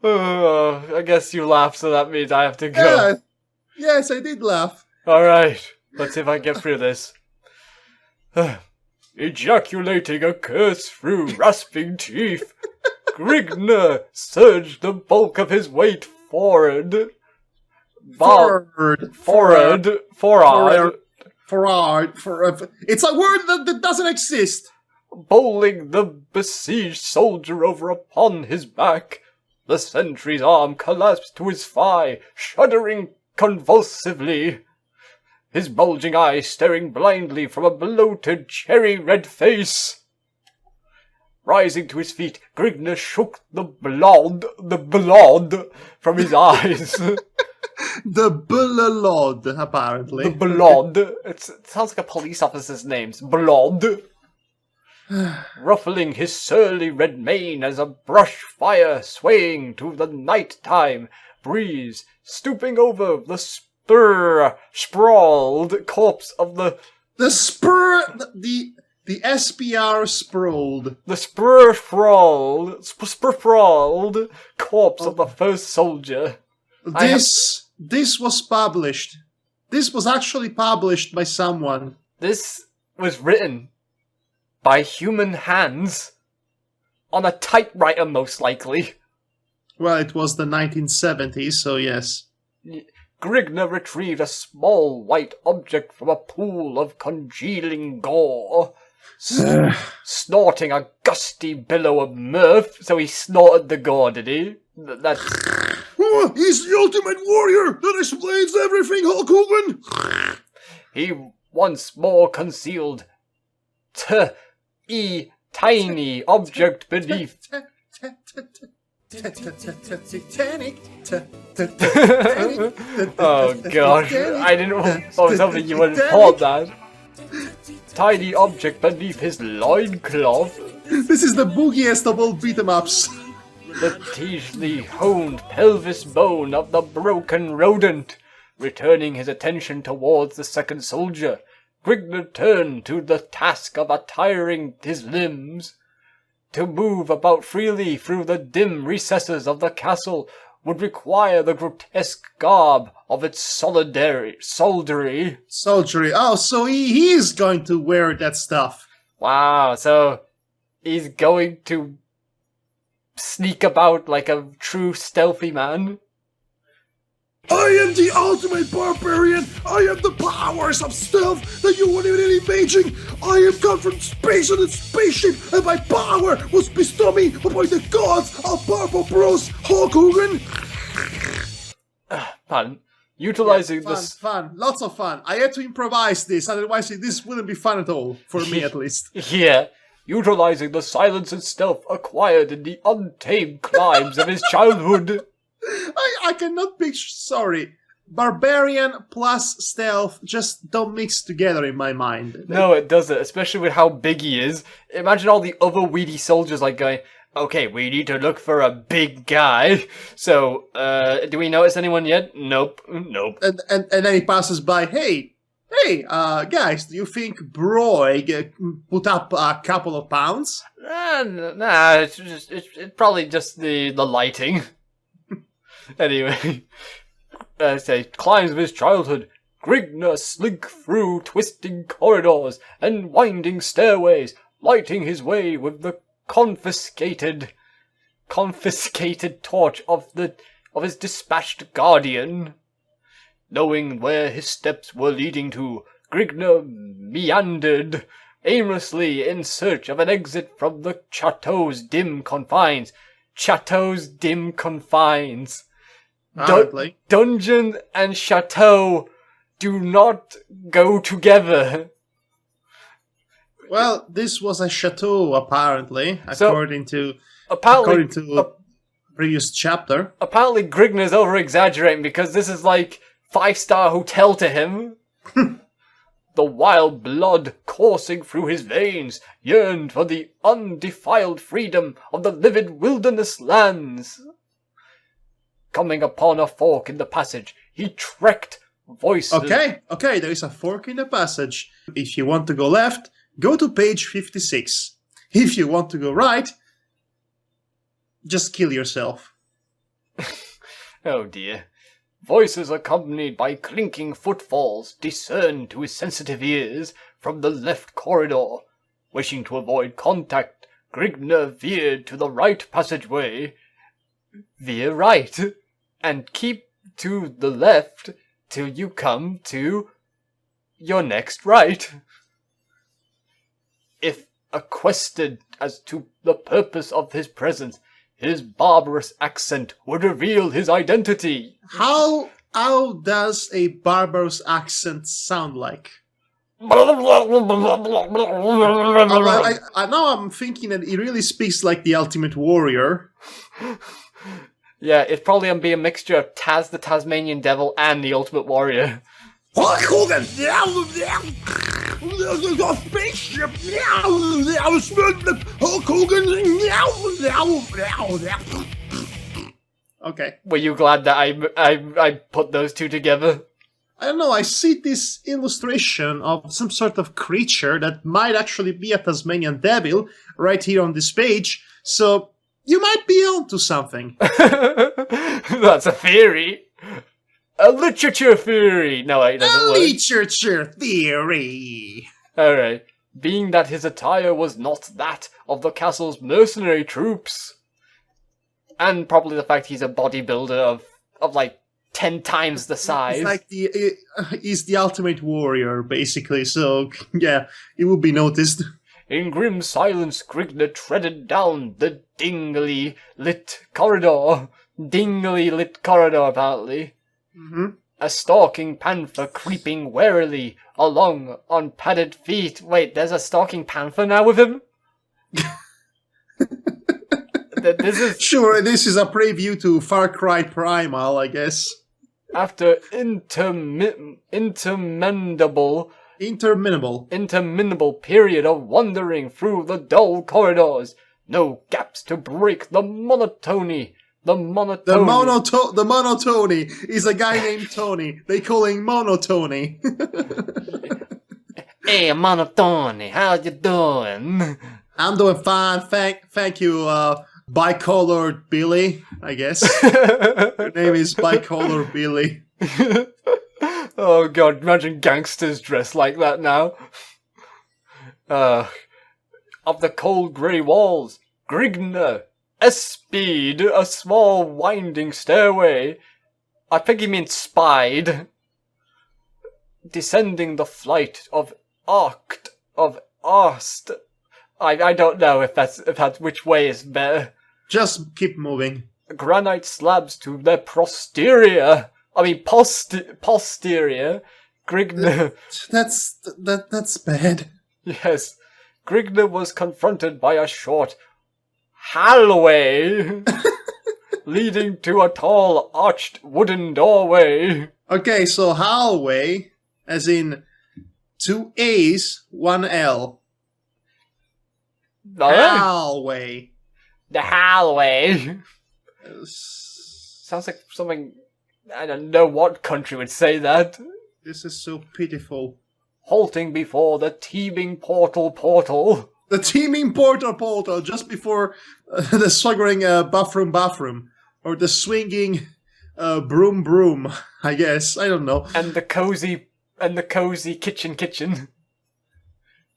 I guess you laughed, so that means I have to go. Yeah. Yes, I did laugh. Alright, let's see if I can get through this. Ejaculating a curse through rasping teeth, Grigner surged the bulk of his weight forward. Forward. It's a word that doesn't exist. Bowling the besieged soldier over upon his back. The sentry's arm collapsed to his thigh, shuddering convulsively. His bulging eyes staring blindly from a bloated cherry-red face. Rising to his feet, Grigner shook the blood from his eyes. The blood, apparently. The blood. It sounds like a police officer's name. Blood. Ruffling his surly red mane as a brush fire swaying to the night-time breeze, stooping over the sprawled corpse of the SPR sprawled. The sprawled corpse of the first soldier. This was published. This was actually published by someone. This was written by human hands on a typewriter, most likely. Well, it was the 1970s, so yes. Grigner retrieved a small white object from a pool of congealing gore, snorting a gusty billow of mirth. So he snorted the gore, did he? He's the ultimate warrior! That explains everything, Hulk Hogan! He once more concealed tiny object beneath. Oh gosh, I didn't want something you would have thought that. Tiny object beneath his loincloth. This is the boogiest of all beat-em-ups. The teasly honed pelvis bone of the broken rodent. Returning his attention towards the second soldier, Grigner turned to the task of attiring his limbs. To move about freely through the dim recesses of the castle would require the grotesque garb of its soldiery. Oh, so he is going to wear that stuff. Wow, so he's going to sneak about like a true stealthy man. I am the ultimate barbarian. I have the powers of stealth that you wouldn't even imagine. I have come from space on a spaceship, and my power was bestowed me upon the gods of Purple Bros. Hulk Hogan. Fun. Utilizing Fun, lots of fun. I had to improvise this, otherwise this wouldn't be fun at all, for me at least. Yeah. Utilizing the silence and stealth acquired in the untamed climes of his childhood. I cannot picture, sorry. Barbarian plus stealth just don't mix together in my mind. No, it doesn't, especially with how big he is. Imagine all the other weedy soldiers like going, okay, we need to look for a big guy. So, do we notice anyone yet? Nope. And then he passes by, hey, guys, do you think Broig put up a couple of pounds? Nah, it's probably just the lighting. Anyway, climbs of his childhood, Grigna slink through twisting corridors and winding stairways, lighting his way with the confiscated torch of his dispatched guardian. Knowing where his steps were leading to, Grigna meandered aimlessly in search of an exit from the chateau's dim confines. Dungeon and chateau do not go together. Well, this was a chateau, apparently, according to the previous chapter. Apparently, Grigna's over-exaggerating because this is like 5-star hotel to him. The wild blood coursing through his veins yearned for the undefiled freedom of the livid wilderness lands. Coming upon a fork in the passage, he trekked voices. Okay, there is a fork in the passage. If you want to go left, go to page 56. If you want to go right, just kill yourself. Oh dear. Voices accompanied by clinking footfalls discerned to his sensitive ears from the left corridor. Wishing to avoid contact, Grigna veered to the right passageway. Veer right, and keep to the left till you come to your next right. If questioned as to the purpose of his presence, his barbarous accent would reveal his identity. How does a barbarous accent sound like? Now I'm thinking that he really speaks like the Ultimate Warrior. Yeah, it's probably going to be a mixture of Taz the Tasmanian Devil and the Ultimate Warrior. Hulk Hogan! Spaceship! Hulk Hogan! Okay. Were you glad that I put those two together? I don't know, I see this illustration of some sort of creature that might actually be a Tasmanian Devil right here on this page, so you might be onto something. That's a theory. A literature theory. No, it doesn't work. Literature theory. Alright. Being that his attire was not that of the castle's mercenary troops, and probably the fact he's a bodybuilder of like 10 times the size. It's like he's the ultimate warrior, basically, so yeah, it will be noticed. In grim silence, Grigna treaded down the dingily lit corridor. Dingily lit corridor, apparently. Mm-hmm. A stalking panther creeping warily along on padded feet. Wait, there's a stalking panther now with him? This is... Sure, this is a preview to Far Cry Primal, I guess. After interminable period of wandering through the dull corridors. No gaps to break the monotony. The monotony is a guy named Tony. They call him Monotony. Hey, Monotony, how you doing? I'm doing fine, thank you, Bicolored Billy, I guess. Her name is Bicolor Billy. Oh god, imagine gangsters dressed like that now. of the cold grey walls. Grigner. Espied a small winding stairway. I think he means spied. Descending the flight of arced, of arst. I don't know if that's which way is better. Just keep moving. Granite slabs to their posterior. Posterior. Grigner. That's bad. Yes. Grigner was confronted by a short hallway leading to a tall arched wooden doorway. Okay, so hallway, as in 2 A's, 1 L. No? Hallway. The hallway. Sounds like something, I don't know what country would say that. This is so pitiful. Halting before the teeming portal. The teeming portal, just before the swaggering bathroom, or the swinging broom, I guess. I don't know. And the cozy kitchen.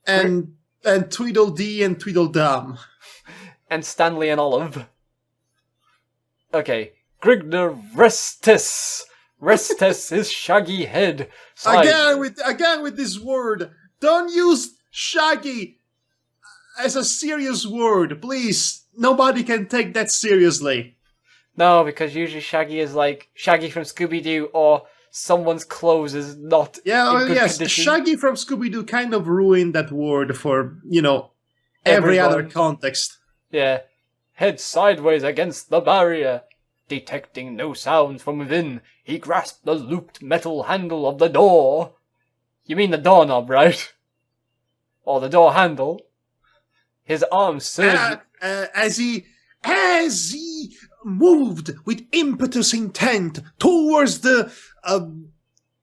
And Tweedledee and Tweedledum. And Stanley and Olive. Okay. Grigner Restus. His shaggy head. Again with this word. Don't use shaggy as a serious word, please. Nobody can take that seriously. No, because usually Shaggy is like Shaggy from Scooby-Doo, or someone's clothes is not in good condition. Shaggy from Scooby-Doo kind of ruined that word for, every other context. Yeah. Head sideways against the barrier. Detecting no sounds from within, he grasped the looped metal handle of the door. You mean the doorknob, right? Or the door handle? His arms surged... As he moved with impetuous intent towards the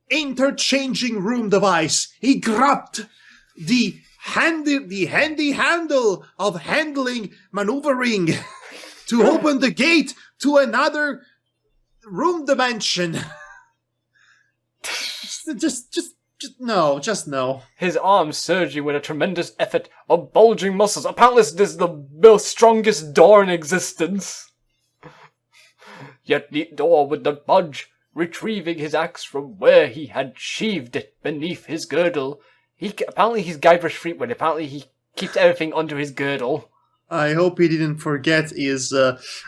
interchanging room device, he grabbed the handy handle of handling maneuvering to open the gate to another room dimension. just no. His arms surging with a tremendous effort of bulging muscles. Apparently this is the strongest door in existence. Yet the door would not budge, retrieving his axe from where he had sheathed it beneath his girdle. Apparently he's Guybrush Threepwood. Apparently he keeps everything under his girdle. I hope he didn't forget his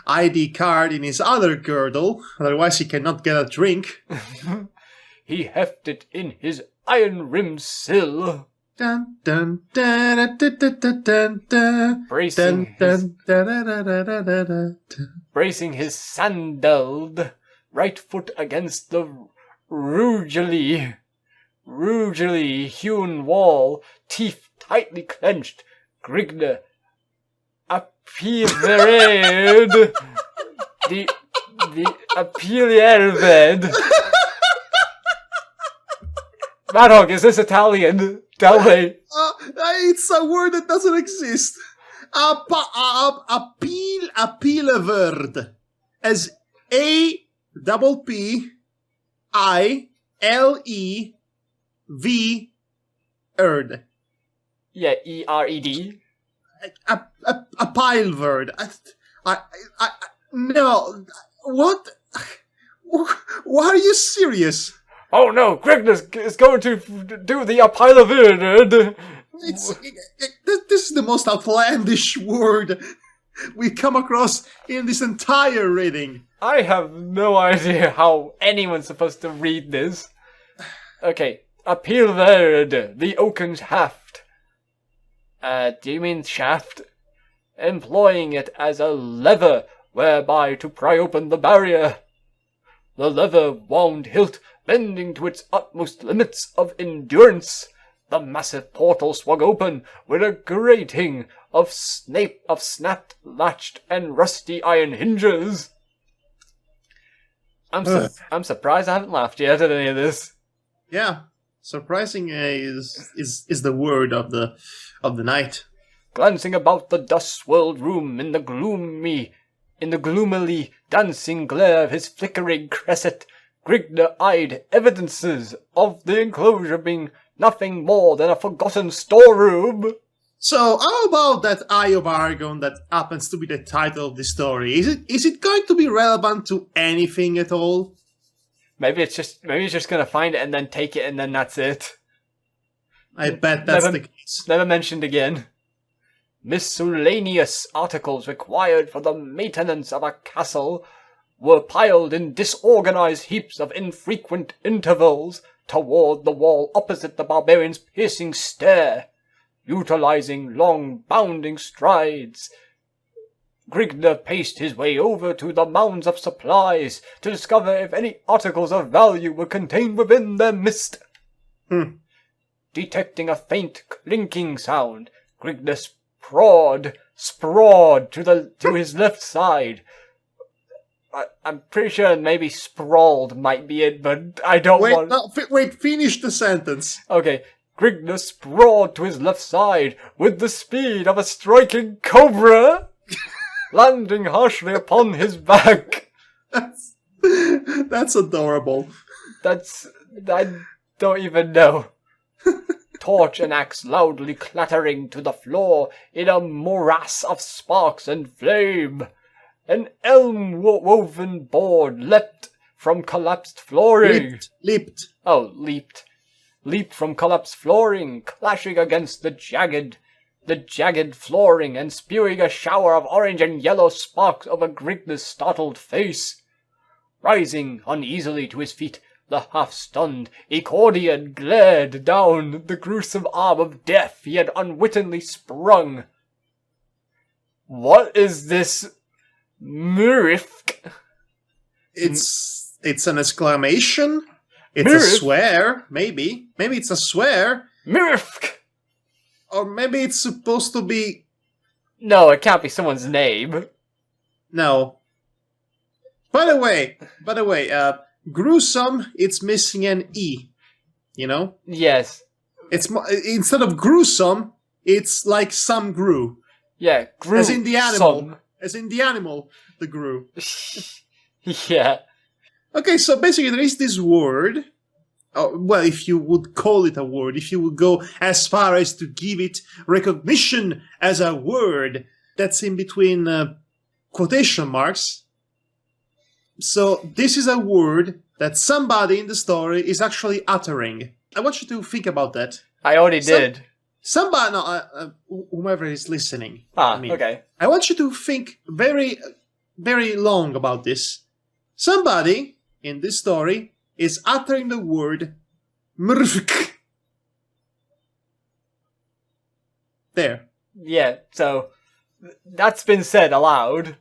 ID card in his other girdle, otherwise he cannot get a drink. He hefted in his iron-rimmed sill. Dun, dun, dun, dun, dun, dun, dun, dun. Bracing his sandaled right foot against the rugily hewn wall, teeth tightly clenched, Grigner appeared the appeared. Madhog, is this Italian? Tell me. It's a word that doesn't exist. Appealeverd. As APPILEVerd. Yeah, ERED. A pileverd. No. What? Why are you serious? Oh no, Grigner is going to do the apileverd. This is the most outlandish word we come across in this entire reading. I have no idea how anyone's supposed to read this. Okay, apileverd, the oaken haft. Do you mean shaft? Employing it as a lever whereby to pry open the barrier. The lever wound hilt bending to its utmost limits of endurance. The massive portal swung open with a grating of snapped, latched, and rusty iron hinges. I'm surprised I haven't laughed yet at any of this. Yeah, surprising is the word of the night. Glancing about the dust-swirled room in the gloomily dancing glare of his flickering cresset, Grigner eyed evidences of the enclosure being nothing more than a forgotten storeroom. So, how about that Eye of Argon that happens to be the title of the story? Is it going to be relevant to anything at all? Maybe it's just gonna find it and then take it and then that's it. I bet that's the case. Never mentioned again. Miscellaneous articles required for the maintenance of a castle were piled in disorganized heaps of infrequent intervals toward the wall opposite the barbarian's piercing stare. Utilizing long bounding strides, Grigner paced his way over to the mounds of supplies to discover if any articles of value were contained within their midst. Detecting a faint clinking sound, Grigner sprawled to his left side. I'm pretty sure maybe sprawled might be it, but I don't want... Wait, finish the sentence. Okay. Grigner sprawled to his left side with the speed of a striking cobra, landing harshly upon his back. That's adorable. I don't even know. Torch and axe loudly clattering to the floor in a morass of sparks and flame. An elm-woven board leapt from collapsed flooring. Leaped. Oh, leaped from collapsed flooring, clashing against the jagged flooring and spewing a shower of orange and yellow sparks over Grigner's startled face. Rising uneasily to his feet, the half-stunned Ecordian glared down the gruesome arm of death he had unwittingly sprung. What is this murifk? It's an exclamation. It's Mirif? a swear, maybe. Maybe it's a swear. Murifk! Or maybe it's supposed to be... No, it can't be someone's name. No. By the way, gruesome, it's missing an E. You know? Yes. It's instead of gruesome, it's like some grew. Yeah, grew. As in the animal. As in the animal, the grew. Yeah. Okay, so basically there is this word, well, if you would call it a word, if you would go as far as to give it recognition as a word, that's in between quotation marks. So this is a word that somebody in the story is actually uttering. I want you to think about that. I already did. Somebody, no, whomever is listening. Okay. I want you to think very, very long about this. Somebody in this story is uttering the word mrfk. There. Yeah, so that's been said aloud.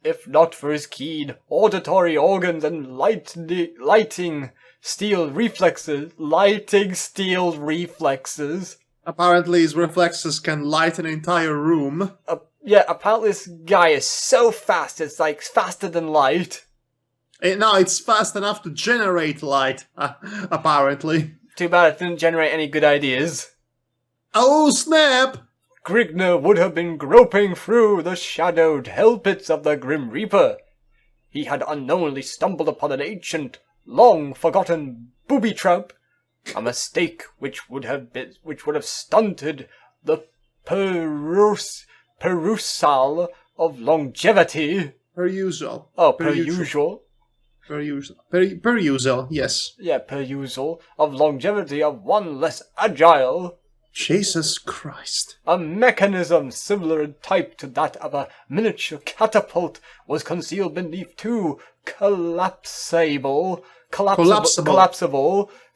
If not for his keen auditory organs and lighting steel reflexes. Apparently his reflexes can light an entire room. Yeah, apparently this guy is so fast, it's like faster than light. No, it's fast enough to generate light, apparently. Too bad it didn't generate any good ideas. Oh, snap! Grigner would have been groping through the shadowed hell pits of the Grim Reaper. He had unknowingly stumbled upon an ancient, long-forgotten booby trap, a mistake which would have stunted the perusal of longevity. Perusal. Oh, perusal. Perusal, yes. Yeah, perusal of longevity of one less agile. Jesus Christ. A mechanism similar in type to that of a miniature catapult was concealed beneath two collapsible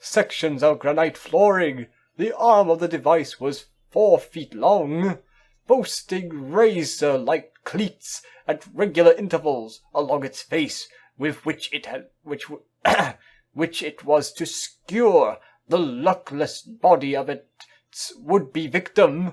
sections of granite flooring. The arm of the device was 4 feet long, boasting razor-like cleats at regular intervals along its face, with which it was to skewer the luckless body of its would-be victim.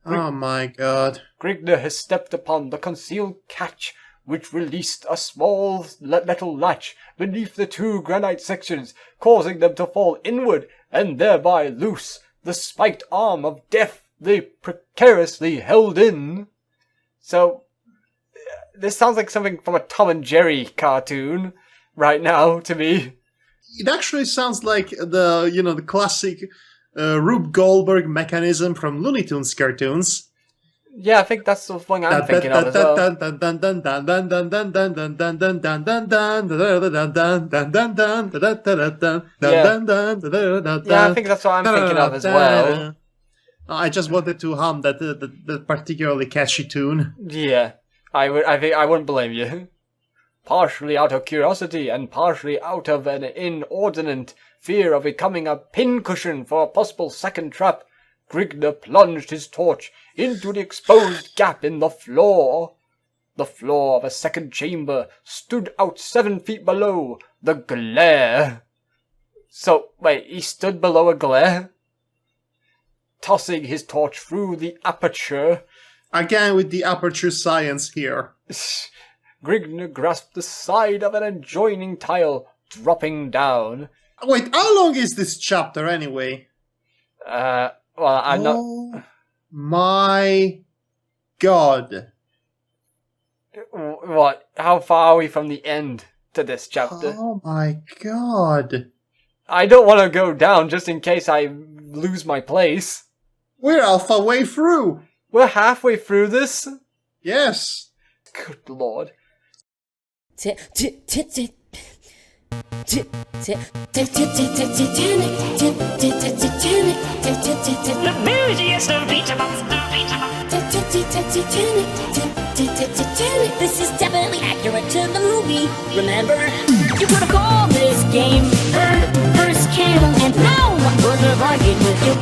Oh my god. Grigner has stepped upon the concealed catch, which released a small metal latch beneath the 2 granite sections, causing them to fall inward and thereby loose the spiked arm of death they precariously held in. So, this sounds like something from a Tom and Jerry cartoon right now to me. It actually sounds like the classic Rube Goldberg mechanism from Looney Tunes cartoons. Yeah, I think that's the thing I'm thinking of as well. Yeah, I think that's what I'm thinking of as well. I just wanted to hum that particularly catchy tune. Yeah, I think I wouldn't blame you. Partially out of curiosity and partially out of an inordinate fear of becoming a pincushion for a possible second trap, Grigner plunged his torch into the exposed gap in the floor. The floor of a second chamber stood out 7 feet below the glare. So, wait, he stood below a glare? Tossing his torch through the aperture. Again with the aperture science here. Grigner grasped the side of an adjoining tile, dropping down. Wait, how long is this chapter anyway? Well, I'm not... Oh my god. What? How far are we from the end to this chapter? Oh my god. I don't want to go down just in case I lose my place. We're half way through. We're halfway through this? Yes. Good lord. The moodiest of beat 'em ups. This is definitely accurate to the movie. Remember, you could have called this game First Camel, and now I would have argued with you.